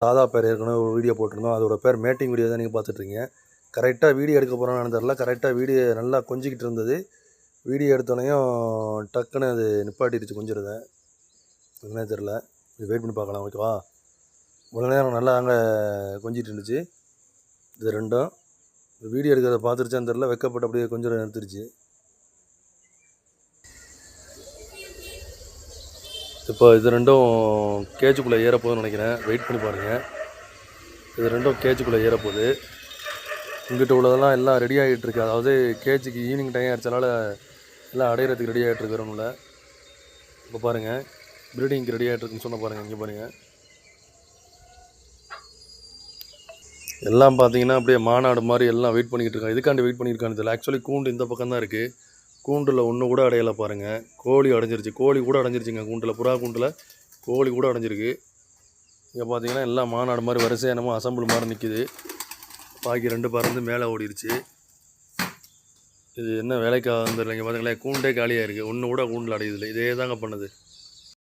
சாதா பேர் ஏற்கனவே ஒரு வீடியோ போட்டிருந்தோம். அதோட பேர் மேட்டிங் வீடியோ தான் நீங்கள் பார்த்துட்ருக்கீங்க. கரெக்டாக வீடியோ எடுக்க போகிறோன்னு தெரில. கரெக்டாக வீடியோ நல்லா கொஞ்சிக்கிட்டு இருந்தது. வீடியோ எடுத்தோடனையும் டக்குன்னு அது நிப்பாட்டிடுச்சு கொஞ்சிருந்தேன். என்னன்னு தெரில. இது வெயிட் பண்ணி பார்க்கலாம். ஓகேவா? இவ்வளோ நேரம் நல்லா அங்கே கொஞ்சிட்டு இருந்துச்சு. இது ரெண்டும் வீடியோ எடுக்கிறத பார்த்துருச்சான்னு தெரில. வெக்கப்பட்டு அப்படியே கொஞ்சம் நிறுத்திடுச்சு. இப்போ இது ரெண்டும் கேஜுக்குள்ளே ஏறப்போகுதுன்னு நினைக்கிறேன். வெயிட் பண்ணி பாருங்கள். இது ரெண்டும் கேஜுக்குள்ளே ஏறப்போகுது. இங்கிட்ட உள்ளதெல்லாம் எல்லாம் ரெடி ஆகிட்டுருக்கு. அதாவது கேஜுக்கு ஈவினிங் டைம் ஆகிடுச்சனால எல்லாம் அடையிறதுக்கு ரெடி ஆகிட்டுருக்கு. வரணும்ல இப்போ பாருங்கள், ப்ரீடிங்க்கு ரெடி ஆகிட்டுருக்குன்னு சொன்ன பாருங்கள். இங்கே பாருங்கள், எல்லாம் பார்த்தீங்கன்னா அப்படியே மாநாடு மாதிரி எல்லாம் வெயிட் பண்ணிக்கிட்டு இருக்காங்க. இதுக்காண்டி வெயிட் பண்ணியிருக்கான்னு தெரியல. ஆக்சுவலி கூண்டு இந்த பக்கம் தான் இருக்குது. கூண்டில் ஒன்று கூட அடையலை பாருங்கள். கோழி அடைஞ்சிருச்சு. கோழி கூட அடைஞ்சிருச்சுங்க கூண்டில். புறா கூண்டில் கோழி கூட அடைஞ்சிருக்கு. இங்கே பார்த்தீங்கன்னா எல்லாம் மாநாடு மாதிரி வரிசையாக என்னமோ அசம்பிள் மாதிரி நிற்கிது. பாக்கி 2 பறந்து மேலே ஓடிடுச்சு. இது என்ன வேலைக்காக வந்துடல. இங்கே பார்த்தீங்களா கூண்டே காலியாக இருக்குது. ஒன்று கூட கூண்டில் அடையுதில்லை. இதே தாங்க பண்ணுது.